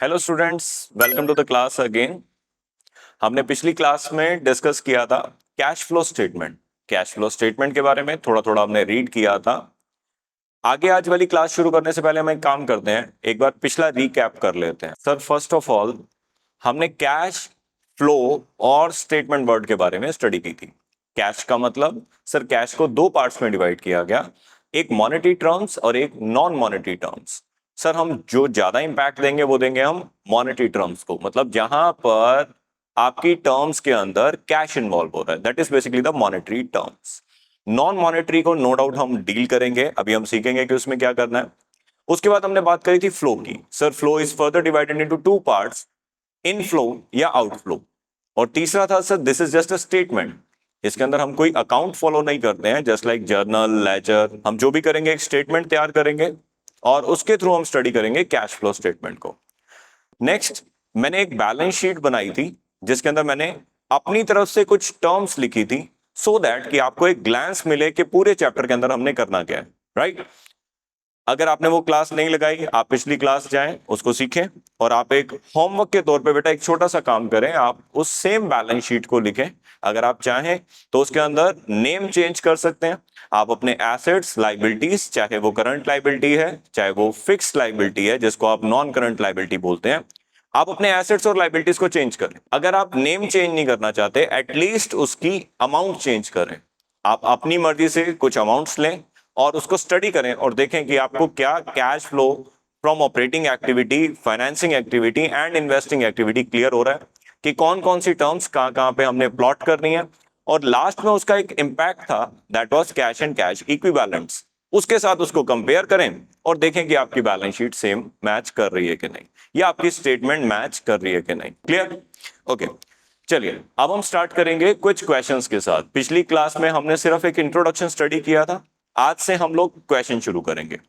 Hello students, welcome to the class again. हमने पिछली class में डिस्कस किया था cash flow statement. Cash flow statement के बारे में थोड़ा थोड़ा हमने रीड किया था। आगे आज वाली क्लास शुरू करने से पहले हम एक काम करते हैं, एक बार पिछला रिकैप कर लेते हैं। सर, फर्स्ट ऑफ ऑल हमने कैश फ्लो और स्टेटमेंट वर्ड के बारे में स्टडी की थी। कैश का मतलब, सर कैश को दो पार्ट्स में डिवाइड किया गया, एक मॉनेटरी टर्म्स और एक नॉन मॉनेटरी टर्म्स। सर हम जो ज्यादा इंपैक्ट देंगे वो देंगे हम मॉनेटरी टर्म्स को, मतलब जहां पर आपकी टर्म्स के अंदर कैश इन्वॉल्व हो रहा है, that is basically the monetary terms. Non monetary को नो डाउट हम डील करेंगे, अभी हम सीखेंगे कि उसमें क्या करना है। उसके बाद हमने बात करी थी फ्लो की। Sir flow is further divided into two parts, inflow या आउटफ्लो। और तीसरा था sir this is just a statement. इसके अंदर हम कोई अकाउंट फॉलो नहीं करते हैं, जस्ट लाइक जर्नल, लेजर। हम जो भी करेंगे एक स्टेटमेंट तैयार करेंगे और उसके थ्रू हम स्टडी करेंगे कैश फ्लो स्टेटमेंट को। नेक्स्ट मैंने एक बैलेंस शीट बनाई थी जिसके अंदर मैंने अपनी तरफ से कुछ टर्म्स लिखी थी, सो दैट कि आपको एक ग्लांस मिले कि पूरे चैप्टर के अंदर हमने करना क्या है, राइट। अगर आपने वो क्लास नहीं लगाई, आप पिछली क्लास जाएं, उसको सीखें और आप एक होमवर्क के तौर पे बेटा एक छोटा सा काम करें, आप उस सेम बैलेंस शीट को लिखें। अगर आप चाहें तो उसके अंदर नेम चेंज कर सकते हैं। आप अपने एसेट्स, लाइबिलिटीज, चाहे वो करंट लाइबिलिटी है चाहे वो फिक्स लाइबिलिटी है जिसको आप नॉन करंट लाइबिलिटी बोलते हैं, आप अपने एसेट्स और लाइबिलिटीज को चेंज करें। अगर आप नेम चेंज नहीं करना चाहते, एटलीस्ट उसकी अमाउंट चेंज करें। आप अपनी मर्जी से कुछ अमाउंट्स लें और उसको स्टडी करें और देखें कि आपको क्या cash flow from operating activity, financing activity and investing activity clear हो रहा है कि कौन कौन सी टर्म्स कहां कहां पे हमने प्लॉट करनी है। और लास्ट में उसका एक इंपैक्ट था, that was cash and cash equivalents. उसके साथ उसको कंपेयर करें और देखें कि आपकी बैलेंस शीट सेम मैच कर रही है कि नहीं, या आपकी स्टेटमेंट मैच कर रही है कि नहीं। क्लियर? ओके, चलिए अब हम स्टार्ट करेंगे कुछ क्वेश्चंस के साथ। पिछली क्लास में हमने सिर्फ एक इंट्रोडक्शन स्टडी किया था, आज से हम लोग क्वेश्चन शुरू करेंगे।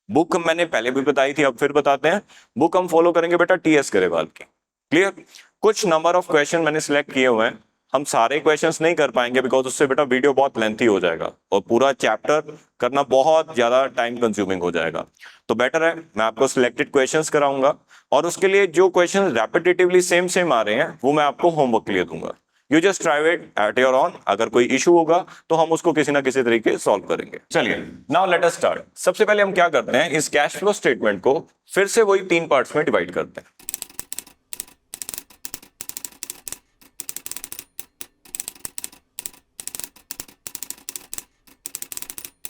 बुक मैंने पहले भी बताई थी, अब फिर बताते हैं। बुक हम फॉलो करेंगे बेटा टीएस गरेवाल की। क्लियर? कुछ नंबर ऑफ क्वेश्चन मैंने सिलेक्ट किए हुए हैं। हम सारे क्वेश्चंस नहीं कर पाएंगे बिकॉज उससे बेटा वीडियो बहुत लेंथी हो जाएगा और पूरा चैप्टर करना बहुत ज्यादा टाइम कंज्यूमिंग हो जाएगा। तो बेटर है मैं आपको सिलेक्टेड क्वेश्चंस कराऊंगा और उसके लिए जो क्वेश्चन रेपिटेटिवली सेम सेम आ रहे हैं वो मैं आपको होमवर्क के लिए दूंगा। You just try it at your on. अगर कोई इशू होगा तो हम उसको किसी ना किसी तरीके सॉल्व करेंगे। चलिए नाउ लेट अस स्टार्ट। सबसे पहले हम क्या करते हैं, इस कैश फ्लो स्टेटमेंट को फिर से वही तीन पार्ट्स में डिवाइड करते हैं।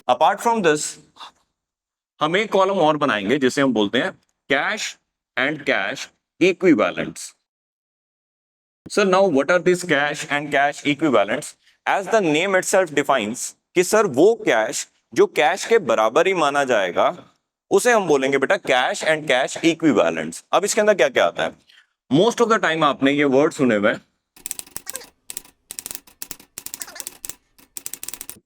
अपार्ट फ्रॉम दिस हम एक कॉलम और बनाएंगे जिसे हम बोलते हैं cash and cash equivalents. Sir now what are this cash and cash equivalents? As the name itself defines कि सर वो कैश जो कैश के बराबर ही माना जाएगा उसे हम बोलेंगे बेटा कैश एंड कैश इक्विवेलेंट्स। अब इसके अंदर क्या क्या आता है? मोस्ट ऑफ द टाइम आपने ये वर्ड सुने हुए हैं।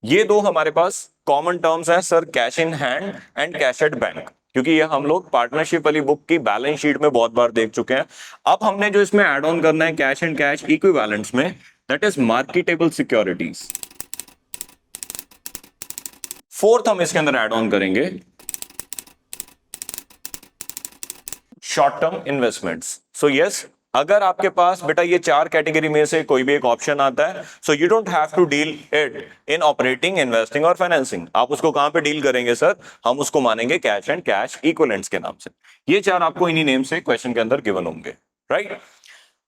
ये दो हमारे पास कॉमन टर्म्स हैं sir, cash in hand and cash at bank, क्योंकि ये हम लोग पार्टनरशिप वाली बुक की बैलेंस शीट में बहुत बार देख चुके हैं। अब हमने जो इसमें ऐड ऑन करना है कैश एंड कैश इक्विवेलेंट्स में, that is marketable securities. Fourth हम इसके अंदर ऐड ऑन करेंगे short term investments. So yes, अगर आपके पास बेटा ये चार कैटेगरी में से कोई भी एक ऑप्शन आता है, so you don't have to deal it in operating, investing और फाइनेंसिंग। आप उसको कहां पे डील करेंगे सर? हम उसको मानेंगे कैश एंड कैश इक्विवेलेंट्स के नाम से। ये चार आपको इन्हीं नेम से क्वेश्चन के अंदर गिवन होंगे, राइट।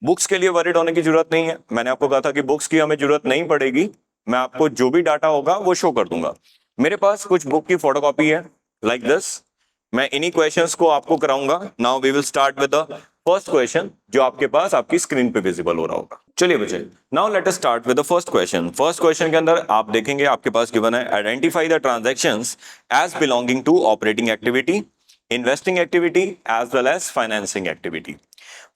बुक्स के लिए वरीड होने की जरूरत नहीं है। मैंने आपको कहा था कि बुक्स की हमें जरूरत नहीं पड़ेगी, मैं आपको जो भी डाटा होगा वो शो कर दूंगा। मेरे पास कुछ बुक की फोटोकॉपी है लाइक दिस, मैं इन्हीं क्वेश्चंस को आपको कराऊंगा। Now we will start with the first question जो आपके पास आपकी स्क्रीन पे विजिबल हो रहा होगा। चलिए बच्चे, now let us start with the first question. First question के अंदर आप देखेंगे आपके पास गिवन है identify the transactions as belonging to operating activity, investing activity as well as financing activity.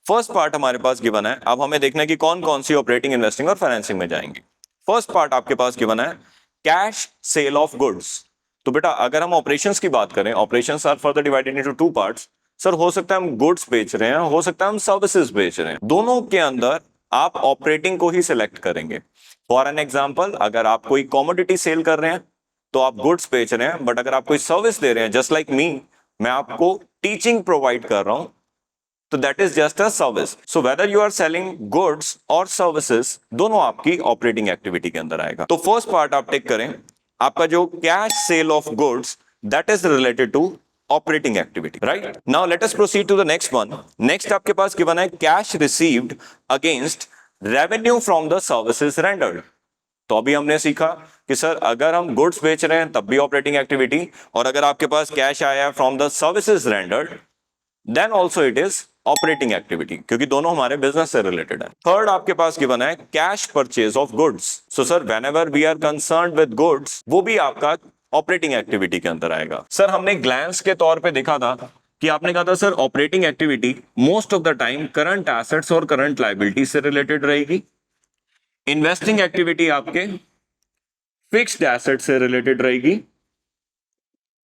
First part हमारे पास गिवन है। अब हमें देखना है कि कौन कौन सी ऑपरेटिंग, इन्वेस्टिंग और फाइनेंसिंग में जाएंगी। फर्स्ट पार्ट आपके पास गिवन है कैश सेल ऑफ गुड्स। तो बेटा अगर हम ऑपरेशंस की बात करें, operations are further divided into two parts. Sir हो सकता है हम गुड्स बेच रहे हैं, हो सकता है हम सर्विसेज बेच रहे हैं। दोनों के अंदर आप ऑपरेटिंग को ही सिलेक्ट करेंगे। फॉर एन एग्जांपल, अगर आप कोई कॉमोडिटी सेल कर रहे हैं तो आप गुड्स बेच रहे हैं, बट अगर आप कोई सर्विस दे रहे हैं, जस्ट लाइक मी, मैं आपको टीचिंग प्रोवाइड कर रहा हूं, तो that is just a service. So whether you are selling goods और सर्विसेज, दोनों आपकी ऑपरेटिंग एक्टिविटी के अंदर आएगा. तो फर्स्ट पार्ट आप टेक करें, आपका जो cash sale of goods, that is related to operating activity, right. Now let us proceed to the next one. Next आपके पास गिवन है cash received against revenue from the services rendered. तो अभी हमने सीखा कि सर अगर हम गुड्स बेच रहे हैं तब भी ऑपरेटिंग एक्टिविटी, और अगर आपके पास कैश आया from the services rendered then also it is operating activity, क्योंकि दोनों हमारे बिजनेस से रिलेटेड है. थर्ड आपके पास गिवन है cash purchase of goods. So sir whenever we are concerned with goods, वो भी आपका ऑपरेटिंग एक्टिविटी के अंदर आएगा. सर हमने ग्लैंस के तौर पे देखा था कि आपने कहा था sir operating activity most of the time current assets और करंट लायबिलिटी से रिलेटेड रहेगी. इन्वेस्टिंग एक्टिविटी आपके फिक्स्ड एसेट से रिलेटेड रहेगी,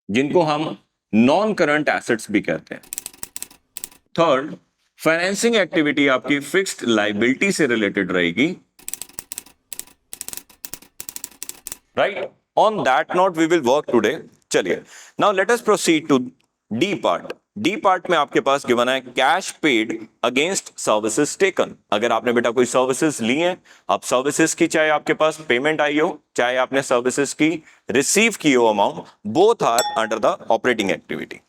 जिनको हम नॉन करंट एसेट्स भी कहते हैं. थर्ड, फाइनेंसिंग एक्टिविटी आपकी फिक्स्ड लायबिलिटी से रिलेटेड रहेगी, right. On that note we will work today. चलिए now let us proceed to D part. D part में आपके पास गिवन है cash paid against services taken. अगर आपने बेटा कोई सर्विसेज ली हैं, अब सर्विसेज की चाहे आपके पास पेमेंट आई हो, चाहे आपने सर्विसेज की रिसीव की हो amount, both are under the operating activity.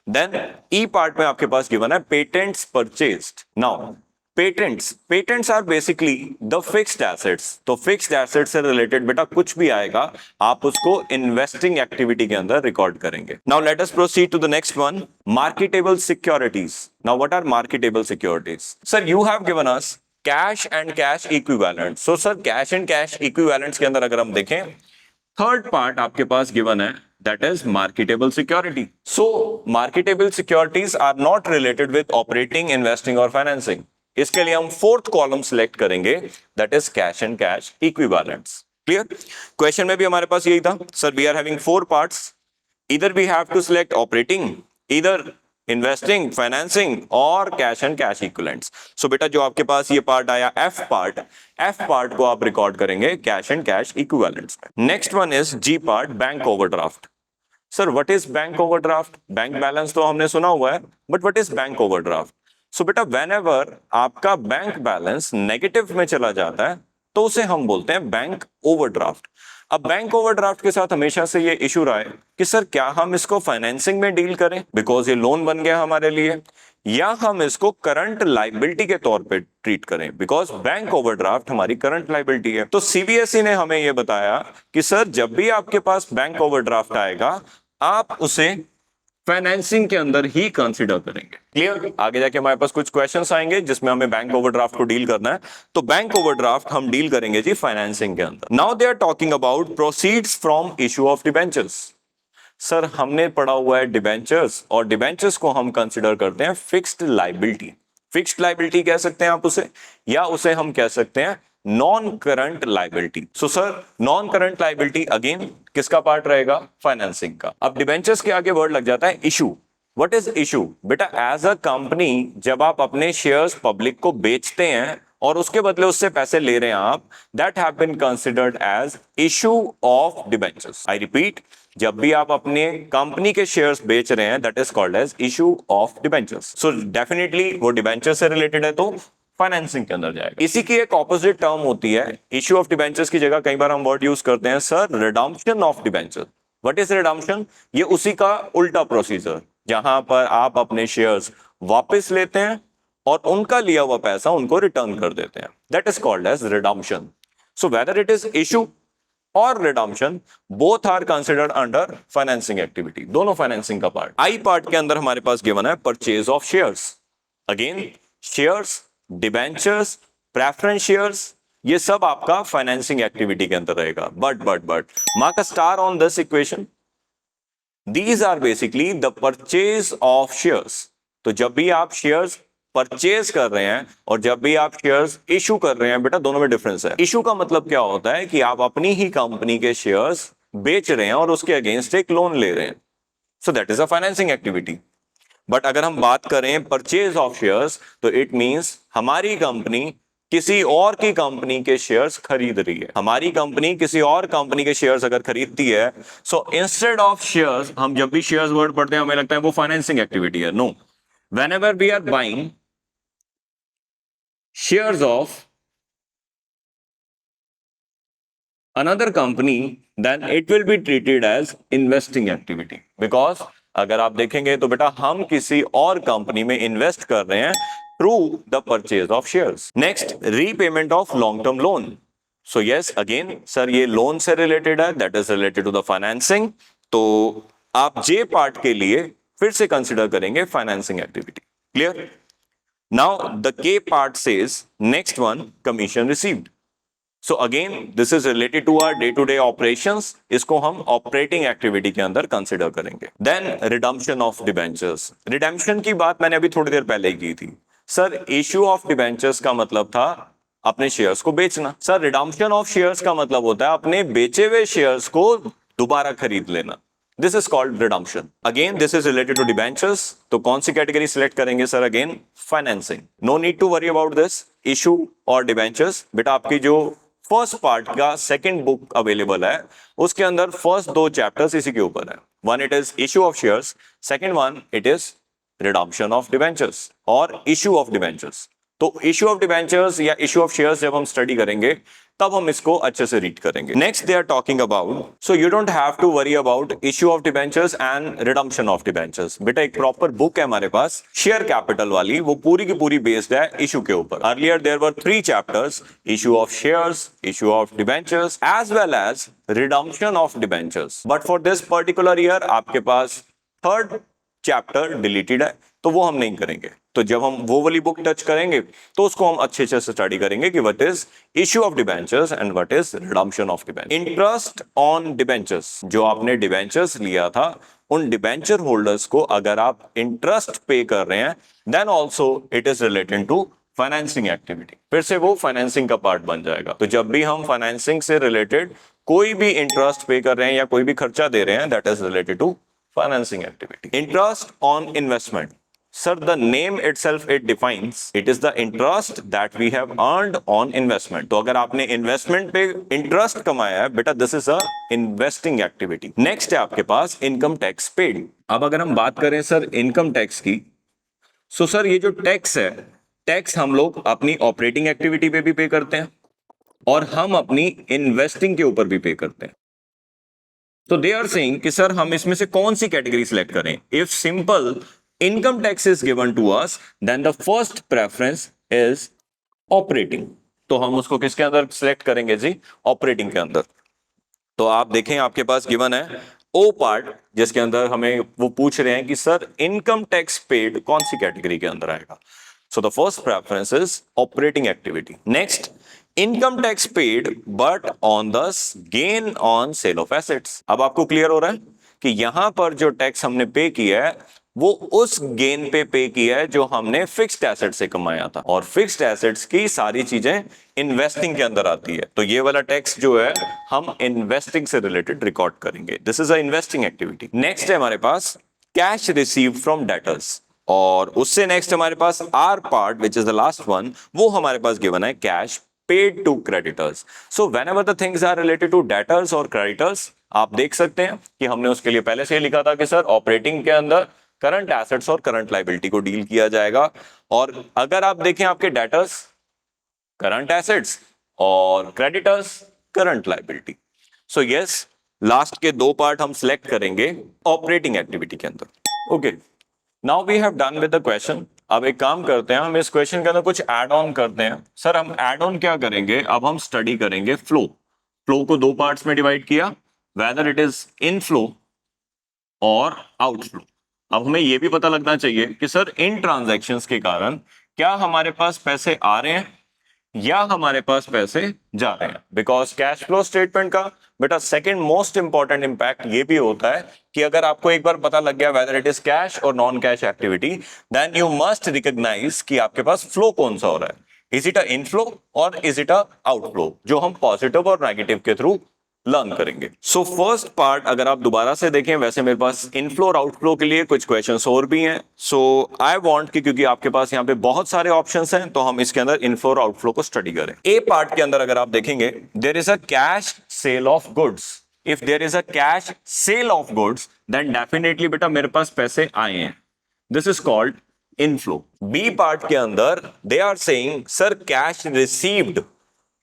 Then E part में आपके पास गिवन है patents purchased. Now patents are basically the fixed assets. तो फिक्स्ड एसेट से रिलेटेड बेटा कुछ भी आएगा आप उसको इन्वेस्टिंग एक्टिविटी के अंदर रिकॉर्ड करेंगे. Now let us proceed to the next one, marketable securities. Now what are marketable securities? Sir you have given us cash and cash equivalent. So sir cash and cash equivalents के अंदर अगर हम देखें, third part आपके पास given है, that is marketable security. So marketable securities are not related with operating, investing or financing. इसके लिए हम फोर्थ कॉलम सिलेक्ट करेंगे, that is cash and cash equivalents. Clear? Question में भी हमारे पास यही था, sir we are having four parts. Either we have to select operating, either investing, financing और cash and cash equivalents. So बेटा जो आपके पास ये पार्ट आया F पार्ट को आप रिकॉर्ड करेंगे cash and cash equivalents में. Next one is G part, bank overdraft. Sir what is bank overdraft? Bank balance तो हमने सुना हुआ है, but what is bank overdraft? So बेटा व्हेनेवर आपका बैंक बैलेंस नेगेटिव में चला जाता है तो उसे हम बोलते हैं बैंक ओवरड्राफ्ट. अब बैंक ओवरड्राफ्ट के साथ हमेशा से ये इशू रहा है कि सर क्या हम इसको फाइनेंसिंग में डील करें बिकॉज ये लोन बन गया हमारे लिए, या हम इसको करंट लायबिलिटी के तौर पे ट्रीट करें बिकॉज बैंक ओवरड्राफ्ट हमारी करंट लायबिलिटी है. तो सीबीएसई ने हमें यह बताया कि सर जब भी आपके पास बैंक ओवरड्राफ्ट आएगा आप उसे फाइनेंसिंग के अंदर ही कंसीडर करेंगे. क्लियर? आगे जाके हमारे पास कुछ क्वेश्चंस आएंगे जिसमें हमें बैंक ओवरड्राफ्ट को डील करना है, तो बैंक ओवरड्राफ्ट हम डील करेंगे जी फाइनेंसिंग के अंदर. Now they are talking about proceeds from issue of debentures. Sir हमने पढ़ा हुआ है डिबेंचर्स, और डिबेंचर्स को हम कंसीडर करते हैं फिक्स्ड लायबिलिटी. फिक्स्ड लायबिलिटी कह सकते हैं आप उसे, या उसे हम कह सकते हैं non current liability. So sir non current liability again किसका पार्ट रहेगा? फाइनेंसिंग का. अब डिबेंचर्स के आगे वर्ड लग जाता है इशू. What is issue? बेटा एज अ कंपनी जब आप अपने शेयर्स पब्लिक को बेचते हैं और उसके बदले उससे पैसे ले रहे हैं आप, that have been considered as issue of debentures. I repeat, जब भी आप अपने कंपनी के शेयर्स बेच रहे हैं that is called as issue of debentures. So definitely वो डिबेंचर से रिलेटेड है तो फाइनेंसिंग के अंदर जाएगा. इसी की एक ऑपोजिट टर्म होती है इशू ऑफ डिबेंचर्स की जगह कई बार हम वर्ड यूज करते हैं sir redemption of debenture. What is redemption? ये उसी का उल्टा प्रोसीजर जहां पर आप अपने शेयर्स वापस लेते हैं और उनका लिया हुआ पैसा उनको रिटर्न कर देते हैं. That is called as redemption. So whether it is issue और redemption both are considered under financing activity. दोनों फाइनेंसिंग का पार्ट. आई पार्ट के अंदर हमारे पास गिवन है purchase of shares. Again shares, debentures, preference shares, ये सब आपका फाइनेंसिंग एक्टिविटी के अंदर रहेगा. But mark a star on this equation. These are basically the purchase of shares. तो जब भी आप शेयर्स परचेज कर रहे हैं और जब भी आप शेयर्स इशू कर रहे हैं, बेटा दोनों में डिफरेंस है. इशू का मतलब क्या होता है कि आप अपनी ही कंपनी के शेयर्स बेच रहे हैं और उसके अगेंस्ट एक लोन ले रहे हैं. So that is a financing activity. But अगर हम बात करें परचेज ऑफ शेयर्स तो इट मींस हमारी कंपनी किसी और की कंपनी के शेयर्स खरीद रही है. हमारी कंपनी किसी और कंपनी के शेयर्स अगर खरीदती है, सो इंस्टेड ऑफ शेयर्स, हम जब भी शेयर्स वर्ड पढ़ते हैं हमें लगता है वो फाइनेंसिंग एक्टिविटी है. No, whenever we are buying shares of another company, then it will be treated as investing activity. Because अगर आप देखेंगे तो बेटा हम किसी और कंपनी में इन्वेस्ट कर रहे हैं through the purchase of shares. Next, repayment of long term loan. So yes, again sir ये लोन से रिलेटेड है, that is related to the financing. तो आप जे पार्ट के लिए फिर से कंसिडर करेंगे financing activity. Clear? Now the K part says next one, commission received. So again this is related to our day to day operations. इसको हम operating activity के अंदर कंसिडर करेंगे. Then redemption of debentures. Redemption की बात मैंने अभी थोड़ी देर पहले ही की थी. सर इश्यू ऑफ डिबेंचर्स का मतलब था अपने शेयर्स को बेचना. सर रिडम्पशन ऑफ शेयर्स का मतलब होता है अपने बेचे हुए शेयर्स को दोबारा खरीद लेना. This is called redemption. Again this is related to debentures. तो कौन सी कैटेगरी सिलेक्ट करेंगे sir? Again financing. No need to worry about this issue और डिबेंचर्स. बेटा आपकी जो फर्स्ट पार्ट का सेकंड बुक अवेलेबल है उसके अंदर फर्स्ट दो चैप्टर्स इसी के ऊपर है. One it is issue of shares, second one it is redemption of debentures और इशू ऑफ डिबेंचर्स. तो इशू ऑफ डिबेंचर्स या इशू ऑफ शेयर्स जब हम स्टडी करेंगे तब हम इसको अच्छे से रीड करेंगे. Next they are talking about, so you don't have to worry about issue of debentures and redemption of debentures. बेटा एक प्रॉपर बुक है हमारे पास शेयर कैपिटल वाली, वो पूरी की पूरी बेस्ड है इशू के ऊपर. Earlier there were 3 chapters, issue of shares, issue of debentures as well as redemption of debentures. But for this particular year आपके पास थर्ड चैप्टर डिलीटेड है तो वो हम नहीं करेंगे. तो जब हम वो वाली बुक टच करेंगे तो उसको हम अच्छे से स्टडी करेंगे कि what is issue of debentures and what is redemption of debentures. Interest on debentures, जो आपने डिबेंचर्स लिया था उन डिबेंचर होल्डर्स को अगर आप इंटरेस्ट पे कर रहे हैं then also it is related to financing activity. फिर से वो फाइनेंसिंग का पार्ट बन जाएगा. तो जब भी हम फाइनेंसिंग से रिलेटेड कोई भी इंटरेस्ट पे कर रहे हैं या कोई भी खर्चा दे रहे हैं that is related to financing activity. Interest on investment. Sir, the name itself it defines. It is the interest that we have earned on investment. तो अगर आपने investment पे interest कमाया है बेटा this is a investing activity. Next है आपके पास income tax paid. अब अगर हम बात करें सर income tax की, so सर ये जो tax है, tax हम लोग अपनी operating activity पे भी पे करते हैं और हम अपनी investing के ऊपर भी पे करते हैं. तो दे आर सेइंग कि सर हम इसमें से कौन सी कैटेगरी सिलेक्ट करें. If simple income tax is given to us then the first preference is operating. तो हम उसको किसके अंदर सिलेक्ट करेंगे जी? ऑपरेटिंग के अंदर. तो आप देखें आपके पास गिवन है ओ पार्ट जिसके अंदर हमें वो पूछ रहे हैं कि सर इनकम टैक्स पेड कौन सी कैटेगरी के अंदर आएगा. So the first preference is operating activity. Next, income tax paid but on the gain on sale of assets. अब आपको क्लियर हो रहा है कि यहां पर जो टैक्स हमने पे किया है वो उस गेन पे किया है जो हमने फिक्स्ड एसेट से कमाया था. और फिक्स्ड एसेट्स की सारी चीजें इन्वेस्टिंग के अंदर आती है. तो ये वाला टैक्स जो है हम इन्वेस्टिंग से रिलेटेड रिकॉर्ड करेंगे. This is a investing activity. Next है हमारे पास कैश रिसीव फ्रॉम डेटर्स. और उससे नेक्स्ट हमारे पास R part which is the last one, वो हमारे पास गिवन है cash paid to creditors. So whenever the things are related to debtors और creditors, आप देख सकते हैं कि हमने उसके लिए पहले से ही लिखा था कि सर ऑपरेटिंग के अंदर करंट एसेट्स और करंट लाइबिलिटी को डील किया जाएगा. और अगर आप देखें आपके डेटर्स करंट एसेट्स और creditors current liability. So yes, last के दो पार्ट हम सिलेक्ट करेंगे ऑपरेटिंग एक्टिविटी के अंदर. Okay, now we have done with the question. अब एक काम करते हैं, हम इस क्वेश्चन के अंदर कुछ ऐड ऑन करते हैं. सर हम ऐड ऑन क्या करेंगे? अब हम स्टडी करेंगे फ्लो. फ्लो को दो पार्ट्स में डिवाइड किया, weather it is in flow और आउट फ्लो. अब हमें यह भी पता लगना चाहिए कि सर इन ट्रांजैक्शंस के कारण क्या हमारे पास पैसे आ रहे हैं या हमारे पास पैसे जा रहे हैं. बिकॉज कैश फ्लो स्टेटमेंट का बेटा सेकंड मोस्ट इंपॉर्टेंट इंपैक्ट ये भी होता है कि अगर आपको एक बार पता लग गया वेदर इट इज कैश और non cash activity, then you must recognize कि आपके पास फ्लो कौन सा हो रहा है. इज इट अ इनफ्लो और इज इट अ आउटफ्लो, जो हम पॉजिटिव और नेगेटिव के थ्रू लर्न करेंगे. सो फर्स्ट पार्ट अगर आप दोबारा से देखें, वैसे मेरे पास इनफ्लो और आउटफ्लो के लिए कुछ क्वेश्चंस और भी हैं. सो आई वांट कि क्योंकि आपके पास यहाँ पे बहुत सारे ऑप्शंस हैं तो हम इसके अंदर इनफ्लो और आउटफ्लो को स्टडी करें. ए पार्ट के अंदर अगर आप देखेंगे there is a cash sale of goods. If there is a cash sale of goods then definitely बेटा मेरे पास पैसे आए हैं. This is called inflow. B part के अंदर they are saying sir cash received,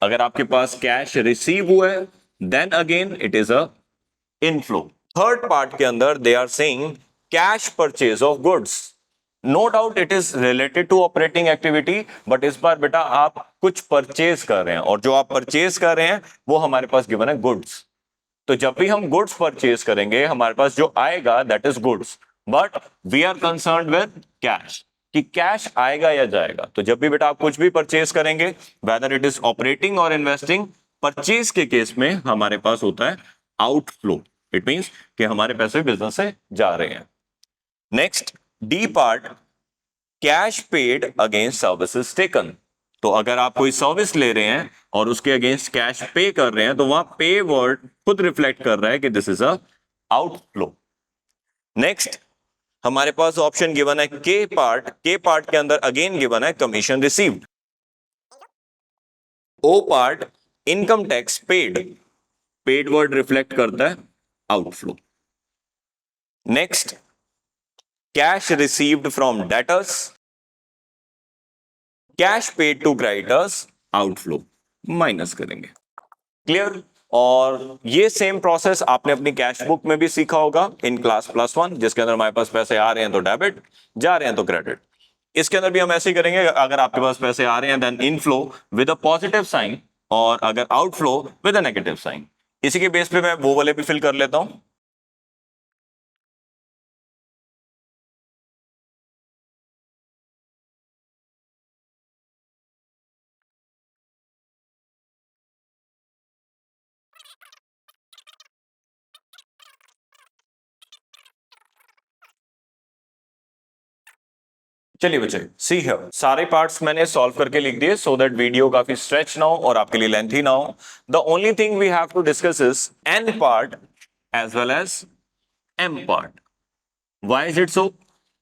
अगर आपके पास कैश रिसीव हुआ है then again it is a inflow. Third part के अंदर they are saying cash purchase of goods, no doubt it is related to operating activity, but इस बार बेटा आप कुछ परचेज कर रहे हैं और जो आप परचेज कर रहे हैं वो हमारे पास गिवन है गुड्स। तो जब भी हम गुड्स परचेज करेंगे हमारे पास जो आएगा that is goods, but we are concerned with cash, कि कैश आएगा या जाएगा। तो जब भी बेटा आप कुछ भी परचेज करेंगे वेदर इट इज ऑपरेटिंग और इन्वेस्टिंग, परचेज के केस में हमारे पास होता है आउटफ्लो, इट मींस कि हमारे पैसे बिजनेस से जा रहे हैं। Next D part, cash paid against services taken, तो अगर आप कोई सर्विस ले रहे हैं और उसके अगेंस्ट कैश पे कर रहे हैं तो वहां पे वर्ड खुद रिफ्लेक्ट कर रहा है कि this is a outflow. Next हमारे पास ऑप्शन गिवन है के पार्ट, के पार्ट के अंदर अगेन गिवन है commission received. O part income tax paid, paid word reflect करता है outflow. Next cash received from debtors, cash paid to creditors outflow, minus करेंगे। क्लियर? और ये सेम प्रोसेस आपने अपनी कैश बुक में भी सीखा होगा इन क्लास +1, जिसके अंदर हमारे पास पैसे आ रहे हैं तो डेबिट, जा रहे हैं तो क्रेडिट। इसके अंदर भी हम ऐसे ही करेंगे, अगर आपके पास पैसे आ रहे हैं then inflow with a positive sign, और अगर outflow with a negative sign. इसी के बेस पे मैं वो वाले भी फिल कर लेता हूं। चलिए बच्चे सी है, सारे पार्ट्स मैंने सॉल्व करके लिख दिए सो दैट वीडियो काफी स्ट्रेच ना हो और आपके लिए लेंथी ना हो। The only thing we have to discuss is N part as well as M part. Why is it so?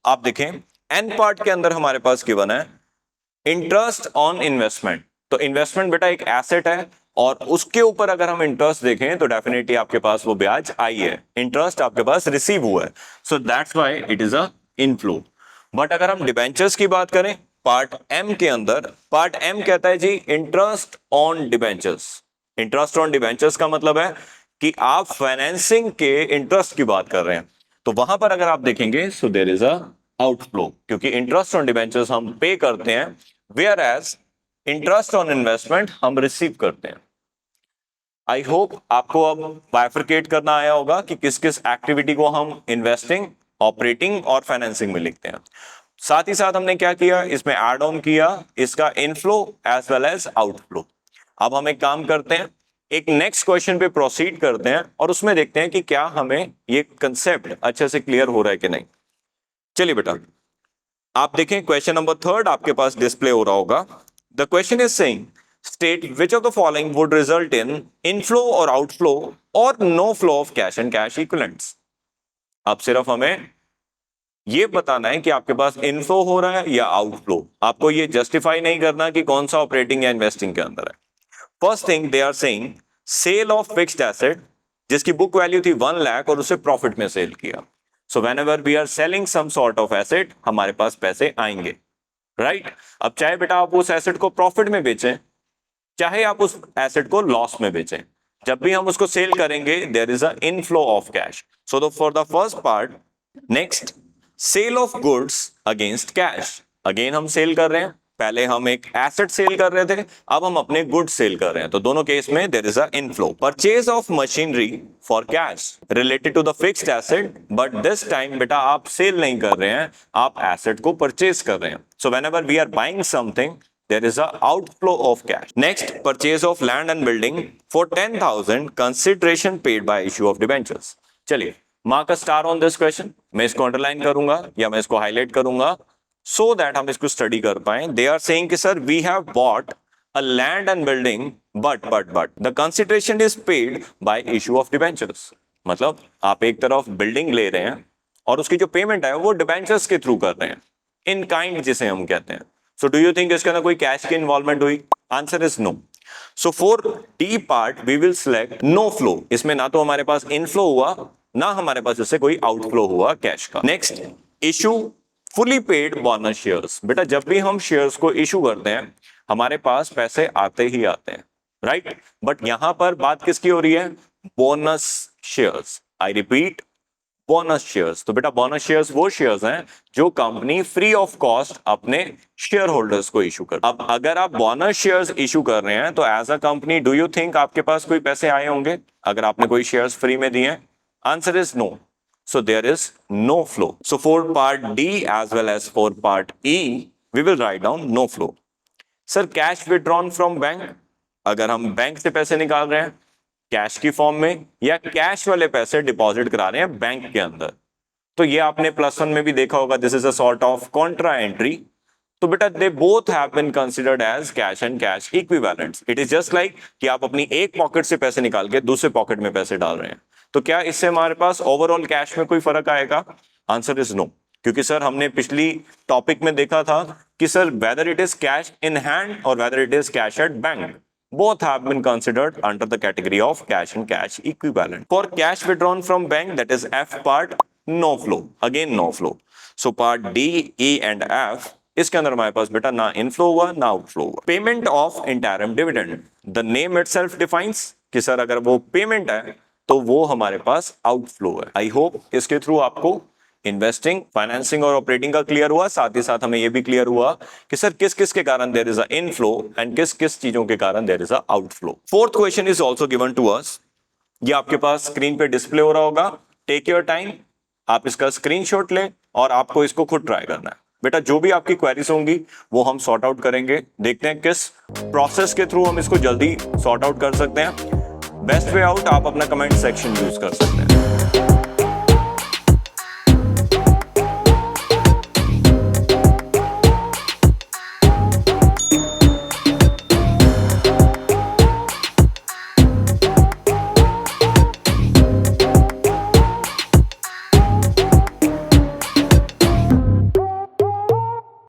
आप देखें एन पार्ट के अंदर हमारे पास गिवन है इंटरेस्ट ऑन इन्वेस्टमेंट। तो इन्वेस्टमेंट बेटा एक एसेट है और उसके ऊपर अगर हम इंटरेस्ट देखें तो डेफिनेटली आपके पास वो ब्याज आई है, इंटरेस्ट आपके पास रिसीव हुआ है, so that's why it is a inflow. But अगर हम डिबेंचर्स की बात करें पार्ट एम के अंदर, पार्ट एम कहता है जी interest on debentures. Interest on debentures का मतलब है कि आप फाइनेंसिंग के इंटरेस्ट की बात कर रहे हैं, तो वहां पर अगर आप देखेंगे so there is a outflow, क्योंकि इंटरेस्ट ऑन डिबेंचर्स हम पे करते हैं, whereas interest on investment हम रिसीव करते हैं। आई होप आपको अब बाइफरकेट करना आया होगा कि किस किस एक्टिविटी को हम इन्वेस्टिंग, ऑपरेटिंग और फाइनेंसिंग में लिखते हैं। साथ ही साथ हमने क्या किया, इसमें एड ऑन किया इसका inflow as well as outflow. अब हम एक काम करते हैं, एक नेक्स्ट क्वेश्चन पे प्रोसीड करते हैं और उसमें देखते हैं कि क्या हमें ये कंसेप्ट अच्छे से क्लियर हो रहा है कि नहीं। चलिए बेटा आप देखें क्वेश्चन नंबर 3 आपके पास डिस्प्ले हो रहा होगा। The question is saying state which of the following would result in inflow और आउटफ्लो और no flow of cash and cash equivalents. अब सिर्फ हमें ये बताना है कि आपके पास इनफ्लो हो रहा है या आउटफ्लो, आपको ये जस्टिफाई नहीं करना कि कौन सा ऑपरेटिंग या इन्वेस्टिंग के अंदर है। First thing they are saying sale of fixed asset, जिसकी बुक वैल्यू थी 1 लाख और उसे प्रॉफिट में सेल किया। So whenever we are selling some sort of asset हमारे पास पैसे आएंगे, राइट? अब चाहे बेटा आप उस एसेट को प्रॉफिट में बेचें, चाहे आप उस एसेट को लॉस में बेचें, जब भी हम उसको सेल करेंगे there is a inflow of cash. So for the first part, next sale of goods against cash, again हम सेल कर रहे हैं, पहले हम एक एसेट सेल कर रहे थे, अब हम अपने गुड्स सेल कर रहे हैं, तो दोनों केस में there is a inflow. Purchase of machinery for cash related to the fixed asset, but this time बेटा आप सेल नहीं कर रहे हैं, आप एसेट को परचेज कर रहे हैं। So whenever we are buying something there is a outflow of cash. Next, purchase of land and building for 10,000 consideration paid by issue of debentures. चलिए mark a star on this question, मैं इसको underline करूंगा या मैं इसको highlight करूंगा so that हम इसको स्टडी कर पाए। दे आर सेइंग कि sir we have bought a land and building but the consideration is paid by issue of debentures. मतलब आप एक तरफ बिल्डिंग ले रहे हैं और उसकी जो पेमेंट है वो डिबेंचर्स के थ्रू कर रहे हैं, इन काइंड जिसे हम कहते हैं। सो डू यू थिंक इसके अंदर कोई कैश की इन्वॉल्वमेंट हुई? Answer is no. So for the part we will select no flow, इसमें ना तो हमारे पास इनफ्लो हुआ ना हमारे पास इससे कोई आउटफ्लो हुआ कैश का। Next issue fully paid bonus shares. बेटा जब भी हम शेयर्स को इशू करते हैं हमारे पास पैसे आते ही आते हैं, राइट। बट यहां पर बात किसकी हो रही है? Bonus shares. I repeat, bonus shares. तो बेटा बोनस शेयर्स वो शेयर्स हैं जो कंपनी फ्री ऑफ कॉस्ट अपने शेयर होल्डर्स को इशू कर। अब अगर आप बोनस शेयर्स इशू कर रहे हैं तो as a company do you think आपके पास कोई पैसे आए होंगे अगर आपने कोई शेयर्स फ्री में दिए? Answer is no. So there is no flow. So for part D as well as for part E, we will write down no flow. Sir, cash withdrawn from bank, अगर हम bank से पैसे निकाल रहे हैं cash की form में या कैश वाले पैसे डिपॉजिट करा रहे हैं बैंक के अंदर, तो ये आपने +1 में भी देखा होगा, this is a sort of contra entry. तो बेटा they both have been considered as cash and cash equivalents. It is just like कि आप अपनी एक पॉकेट से पैसे निकाल के दूसरे पॉकेट में पैसे डाल रहे हैं। तो क्या इससे हमारे पास ओवरऑल कैश में कोई फर्क आएगा? आंसर इज नो, क्योंकि सर हमने पिछली टॉपिक में देखा था कि sir whether it is cash in hand और whether it is cash at bank, both have been considered under the category of cash and cash equivalent. For cash withdrawn from bank, that is F part, no flow. Again no flow. So part D, E and F, इसके अंदर हमारे पास बेटा ना inflow हुआ ना outflow हुआ। Payment of interim dividend, the name itself defines कि sir अगर वो पेमेंट है तो वो हमारे पास आउटफ्लो है। आई होप इसके थ्रू आपको इन्वेस्टिंग, फाइनेंसिंग और ऑपरेटिंग का क्लियर हुआ। साथ ही साथ हमें यह भी क्लियर हुआ कि सर किस किस के कारण there is a inflow and किस किस चीजों के कारण there is a outflow. Fourth question is also given to us, ये आपके पास स्क्रीन पे डिस्प्ले हो रहा होगा। टेक योर टाइम, आप इसका स्क्रीनशॉट लें और आपको इसको खुद ट्राई करना है। बेटा जो भी आपकी क्वेरीज होंगी वो हम सॉर्ट आउट करेंगे, देखते हैं किस प्रोसेस के थ्रू हम इसको जल्दी सॉर्ट आउट कर सकते हैं। बेस्ट वे आउट आप अपना कमेंट सेक्शन यूज कर सकते हैं।